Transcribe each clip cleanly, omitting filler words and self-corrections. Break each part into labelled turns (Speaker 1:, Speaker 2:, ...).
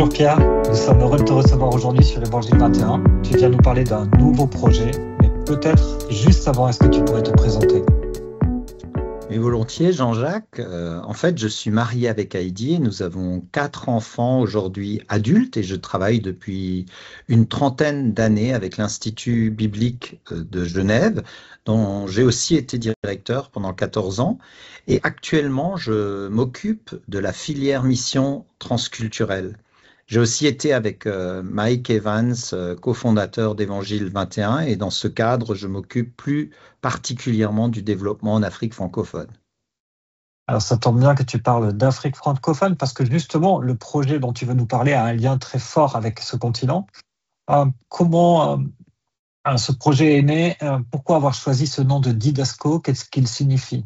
Speaker 1: Bonjour Pierre, nous sommes heureux de te recevoir aujourd'hui sur Évangile 21. Tu viens nous parler d'un nouveau projet, mais peut-être juste avant, est-ce que tu pourrais te présenter?
Speaker 2: Oui, volontiers, Jean-Jacques. En fait, je suis marié avec Heidi et nous avons 4 enfants aujourd'hui adultes et je travaille depuis une trentaine d'années avec l'Institut biblique de Genève, dont j'ai aussi été directeur pendant 14 ans. Et actuellement, je m'occupe de la filière mission transculturelle. J'ai aussi été avec Mike Evans, cofondateur d'Évangile 21, et dans ce cadre, je m'occupe plus particulièrement du développement en Afrique francophone.
Speaker 1: Alors ça tombe bien que tu parles d'Afrique francophone parce que justement, le projet dont tu veux nous parler a un lien très fort avec ce continent. Comment ce projet est né? Pourquoi avoir choisi ce nom de Didasco? Qu'est-ce qu'il signifie?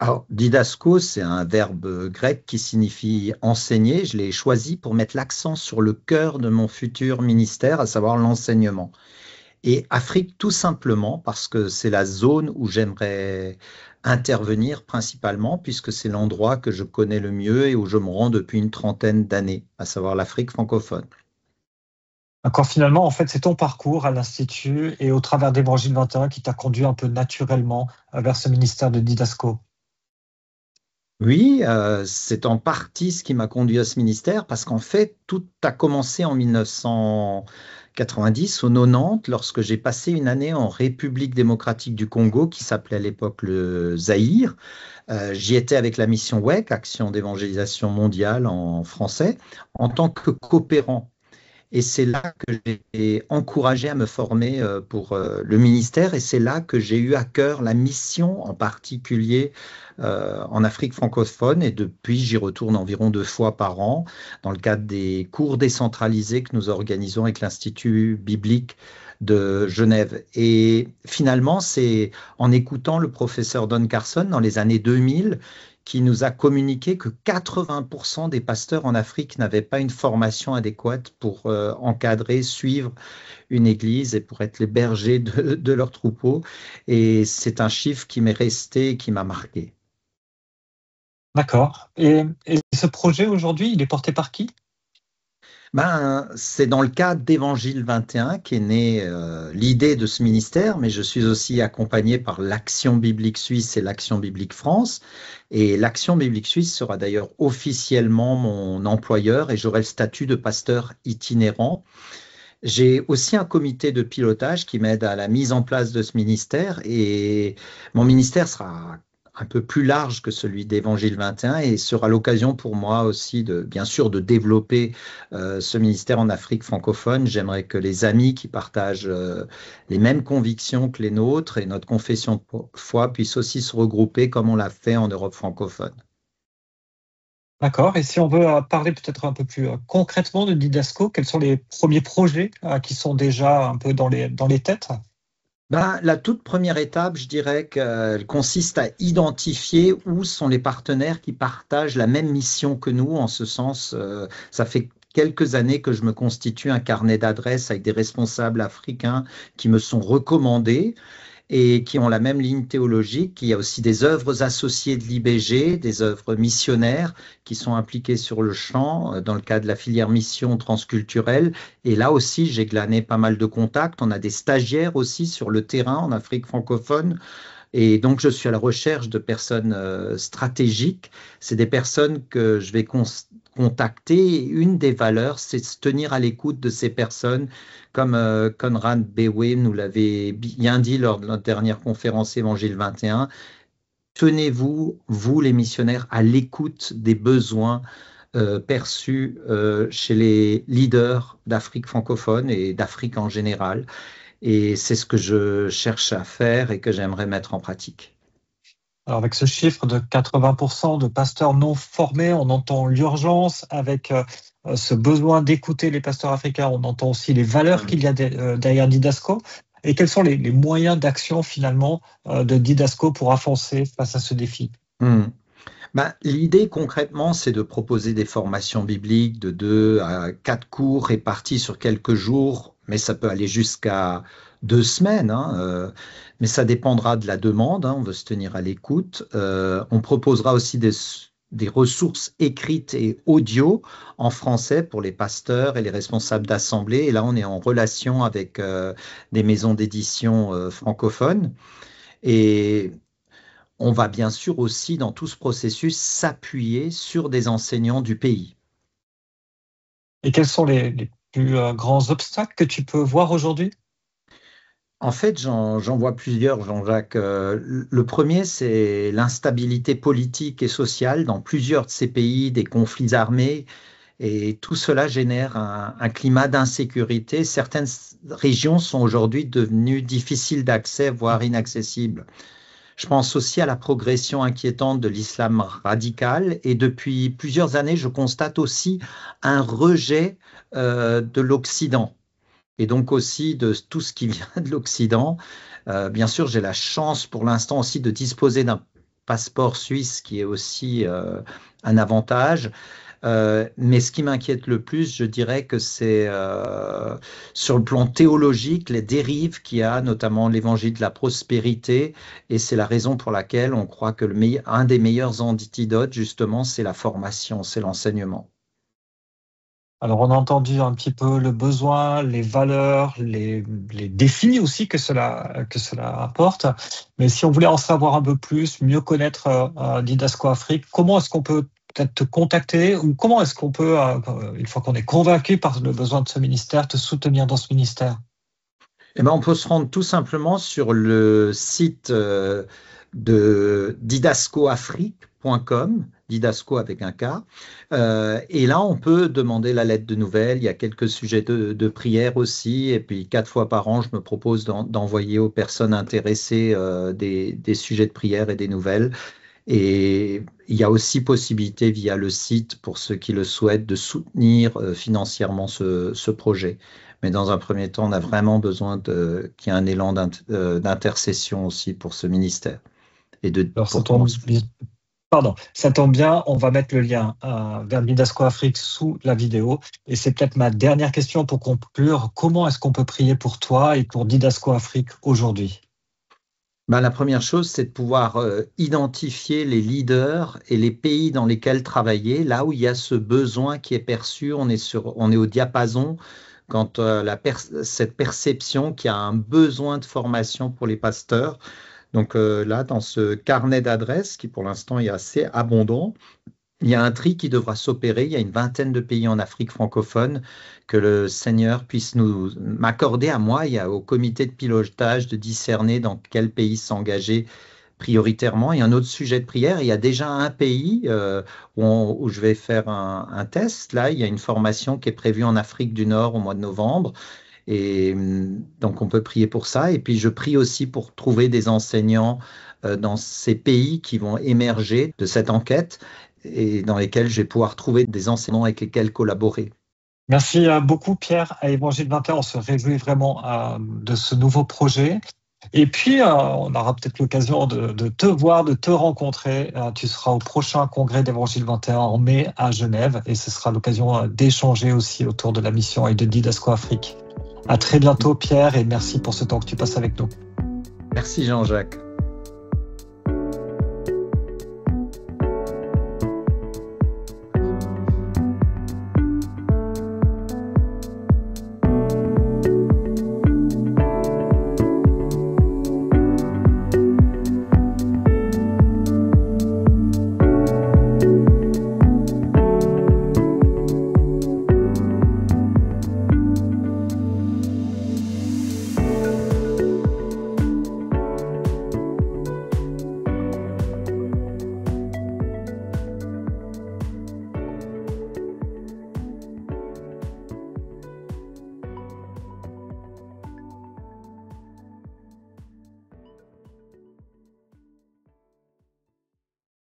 Speaker 2: Alors, didasco, c'est un verbe grec qui signifie enseigner. Je l'ai choisi pour mettre l'accent sur le cœur de mon futur ministère, à savoir l'enseignement. Et Afrique, tout simplement, parce que c'est la zone où j'aimerais intervenir principalement, puisque c'est l'endroit que je connais le mieux et où je me rends depuis une trentaine d'années, à savoir l'Afrique francophone.
Speaker 1: Encore finalement, en fait, c'est ton parcours à l'Institut et au travers d'Évangile 21 qui t'a conduit un peu naturellement vers ce ministère de Didasco.
Speaker 2: Oui, c'est en partie ce qui m'a conduit à ce ministère, parce qu'en fait, tout a commencé en 1990 ou 90, lorsque j'ai passé une année en République démocratique du Congo, qui s'appelait à l'époque le Zaïre. J'y étais avec la mission WEC, Action d'évangélisation mondiale en français, en tant que coopérant. Et c'est là que j'ai été encouragé à me former pour le ministère et c'est là que j'ai eu à cœur la mission en particulier en Afrique francophone et depuis j'y retourne environ 2 fois par an dans le cadre des cours décentralisés que nous organisons avec l'Institut biblique de Genève. Et finalement, c'est en écoutant le professeur Don Carson dans les années 2000 qui nous a communiqué que 80% des pasteurs en Afrique n'avaient pas une formation adéquate pour encadrer, suivre une église et pour être les bergers de leur troupeau. Et c'est un chiffre qui m'est resté et qui m'a marqué.
Speaker 1: D'accord. Et ce projet aujourd'hui, il est porté par qui?
Speaker 2: C'est dans le cadre d'Évangile 21 qu'est née l'idée de ce ministère, mais je suis aussi accompagné par l'Action biblique suisse et l'Action biblique France. Et l'Action biblique suisse sera d'ailleurs officiellement mon employeur et j'aurai le statut de pasteur itinérant. J'ai aussi un comité de pilotage qui m'aide à la mise en place de ce ministère et mon ministère sera un peu plus large que celui d'Évangile 21 et sera l'occasion pour moi aussi de, bien sûr, de développer ce ministère en Afrique francophone. J'aimerais que les amis qui partagent les mêmes convictions que les nôtres et notre confession de foi puissent aussi se regrouper comme on l'a fait en Europe francophone.
Speaker 1: D'accord. Et si on veut parler peut-être un peu plus concrètement de Didasco, quels sont les premiers projets qui sont déjà un peu dans les têtes?
Speaker 2: La toute première étape, je dirais qu'elle consiste à identifier où sont les partenaires qui partagent la même mission que nous. En ce sens, ça fait quelques années que je me constitue un carnet d'adresses avec des responsables africains qui me sont recommandés et qui ont la même ligne théologique. Il y a aussi des œuvres associées de l'IBG, des œuvres missionnaires qui sont impliquées sur le champ dans le cadre de la filière mission transculturelle. Et là aussi, j'ai glané pas mal de contacts. On a des stagiaires aussi sur le terrain en Afrique francophone. Et donc, je suis à la recherche de personnes stratégiques. C'est des personnes que je vais contacter. Et une des valeurs, c'est de se tenir à l'écoute de ces personnes, comme Conrad Bewe nous l'avait bien dit lors de notre dernière conférence Évangile 21. Tenez-vous, vous les missionnaires, à l'écoute des besoins perçus chez les leaders d'Afrique francophone et d'Afrique en général. Et c'est ce que je cherche à faire et que j'aimerais mettre en pratique.
Speaker 1: Alors avec ce chiffre de 80% de pasteurs non formés, on entend l'urgence. Avec ce besoin d'écouter les pasteurs africains, on entend aussi les valeurs qu'il y a derrière Didasco. Et quels sont les moyens d'action finalement de Didasco pour avancer face à ce défi?
Speaker 2: Hmm. L'idée concrètement, c'est de proposer des formations bibliques de 2 à 4 cours répartis sur quelques jours, mais ça peut aller jusqu'à 2 semaines, hein, mais ça dépendra de la demande, hein, on veut se tenir à l'écoute. On proposera aussi des ressources écrites et audio en français pour les pasteurs et les responsables d'assemblée. Et là, on est en relation avec des maisons d'édition francophones. Et on va bien sûr aussi, dans tout ce processus, s'appuyer sur des enseignants du pays.
Speaker 1: Et quels sont les plus grands obstacles que tu peux voir aujourd'hui?
Speaker 2: En fait, j'en vois plusieurs, Jean-Jacques. Le premier, c'est l'instabilité politique et sociale dans plusieurs de ces pays, des conflits armés, et tout cela génère un climat d'insécurité. Certaines régions sont aujourd'hui devenues difficiles d'accès, voire inaccessibles. Je pense aussi à la progression inquiétante de l'islam radical, et depuis plusieurs années, je constate aussi un rejet de l'Occident et donc aussi de tout ce qui vient de l'Occident. Bien sûr, j'ai la chance pour l'instant aussi de disposer d'un passeport suisse qui est aussi un avantage. Mais ce qui m'inquiète le plus, je dirais que c'est sur le plan théologique, les dérives qu'il y a, notamment l'évangile de la prospérité, et c'est la raison pour laquelle on croit que un des meilleurs antidotes, justement, c'est la formation, c'est l'enseignement.
Speaker 1: Alors, on a entendu un petit peu le besoin, les valeurs, les défis aussi que cela apporte. Mais si on voulait en savoir un peu plus, mieux connaître Didasco Afrique, comment est-ce qu'on peut peut-être te contacter ou comment est-ce qu'on peut, une fois qu'on est convaincu par le besoin de ce ministère, te soutenir dans ce ministère?
Speaker 2: Eh ben, on peut se rendre tout simplement sur le site de didascoafrique.com, Didasco avec un K. Et là, on peut demander la lettre de nouvelles. Il y a quelques sujets de prière aussi. Et puis, 4 fois par an, je me propose d'envoyer aux personnes intéressées des sujets de prière et des nouvelles. Et il y a aussi possibilité via le site, pour ceux qui le souhaitent, de soutenir financièrement ce projet. Mais dans un premier temps, on a vraiment besoin qu'il y ait un élan d'intercession aussi pour ce ministère.
Speaker 1: Alors, ça tombe bien, on va mettre le lien vers Didasco Afrique sous la vidéo. Et c'est peut-être ma dernière question pour conclure. Comment est-ce qu'on peut prier pour toi et pour Didasco Afrique aujourd'hui?
Speaker 2: Ben, la première chose, c'est de pouvoir identifier les leaders et les pays dans lesquels travailler, là où il y a ce besoin qui est perçu. On est au diapason quand cette perception qu'il y a un besoin de formation pour les pasteurs. Donc là, dans ce carnet d'adresses, qui pour l'instant est assez abondant, il y a un tri qui devra s'opérer. Il y a une vingtaine de pays en Afrique francophone, que le Seigneur puisse m'accorder à moi et au comité de pilotage de discerner dans quel pays s'engager prioritairement. Et un autre sujet de prière, il y a déjà un pays où je vais faire un test. Là, il y a une formation qui est prévue en Afrique du Nord au mois de novembre. Et donc, on peut prier pour ça. Et puis, je prie aussi pour trouver des enseignants dans ces pays qui vont émerger de cette enquête et dans lesquels je vais pouvoir trouver des enseignants avec lesquels collaborer.
Speaker 1: Merci beaucoup, Pierre. À Évangile 21, on se réjouit vraiment de ce nouveau projet. Et puis, on aura peut-être l'occasion de te voir, de te rencontrer. Tu seras au prochain congrès d'Évangile 21 en mai à Genève et ce sera l'occasion d'échanger aussi autour de la mission et de Didasco Afrique. À très bientôt, Pierre, et merci pour ce temps que tu passes avec nous.
Speaker 2: Merci, Jean-Jacques.